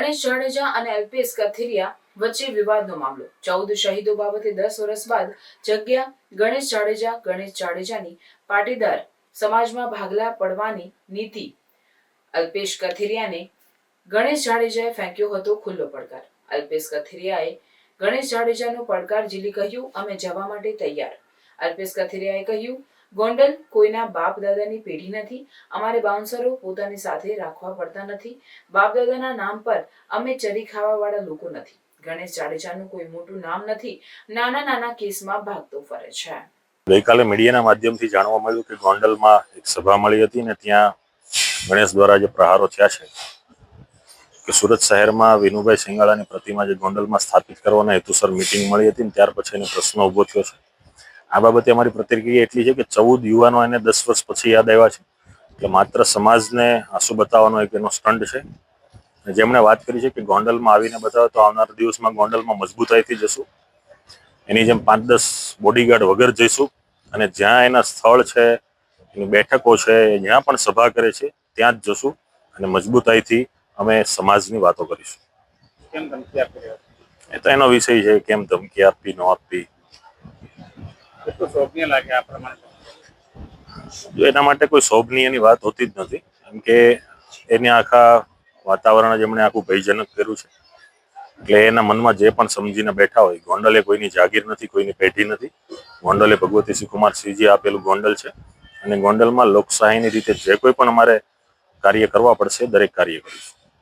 ગણેશ જાડેજા અને અલ્પેશ કથિરિયા વચ્ચે વિવાદનો મામલો। 14 શહીદો બાબતે 10 વર્ષ બાદ જગ્યા ગણેશ જાડેજાની પાટીદાર સમાજમાં ભાગલા પડવાની નીતિ। અલ્પેશ કથિરિયાને ગણેશ જાડેજાએ ફેંક્યો હતો ખુલ્લો પડકાર। અલ્પેશ કથિરિયાએ ગણેશ જાડેજાનો પડકાર ઝીલી કહ્યું, અમે જવા માટે તૈયાર। અલ્પેશ કથિરિયાએ કહ્યું, ગોંડલ કોઈના બાપ દાદાની પેઢી નથી। અમારે બાઉન્સરો પોતાની સાથે રાખવા પડતા નથી। બાપ દાદાના નામ પર અમે ચરી ખાવા વાળા લોકો નથી। ગણેશ જાડેજાનું કોઈ મોટું નામ નથી, નાના નાના કેસમાં ભાગતો ફરે છે। ગઈકાલે મીડિયાના માધ્યમથી જાણવા મળ્યું કે ગોંડલમાં એક સભા મળી હતી ને ત્યાં ગણેશ દ્વારા જે પ્રહારો થયા છે કે સુરત શહેરમાં વિનુભાઈ સિંગાળાની પ્રતિમા જે ગોંડલમાં સ્થાપિત કરવાના હેતુસર મીટિંગ મળી હતી ને ત્યાર પછી એને પ્રશ્ન ઉભો થયો છે। આ બાબતે અમારી પ્રતિક્રિયા એટલી છે કે 14 યુવાનો એને 10 વર્ષ પછી યાદ આવ્યા છે એટલે માત્ર સમાજને આંસુ બતાવવાનો એક એનો સ્ટન્ટ છે। જેમણે વાત કરી છે કે ગોંડલમાં આવીને બતાવે તો આવનારા દિવસમાં ગોંડલમાં મજબૂતાઈથી જશું, એની જેમ 5-10 બોડીગાર્ડ વગર જઈશું અને જ્યાં એના સ્થળ છે, એની બેઠકો છે, જ્યાં પણ સભા કરે છે ત્યાં જ જશું અને મજબૂતાઈથી અમે સમાજની વાતો કરીશું। કેમ ધમકી આપી રહ્યા છો? એ તો એનો વિષય છે, કેમ ધમકી આપવી ન આપવી। કેટલું શોભનીય લાગે આ પ્રમાણે? જો એના માટે કોઈ શોભનીયની વાત હોતી જ નથી, કેમ કે એને આખા વાતાવરણ જેમણે આખું ભયજનક કર્યું છે એટલે એના મનમાં જે પણ સમજીને બેઠા હોય, ગોંડલ એ કોઈની જાગીર નથી, કોઈની પેઢી નથી। ગોંડલ એ ભગવતી શ્રીકુમારસિંહજી આપેલું ગોંડલ છે અને ગોંડલમાં લોકશાહીની રીતે જે કોઈ પણ અમારે કાર્ય કરવા પડશે દરેક કાર્ય કરીશું।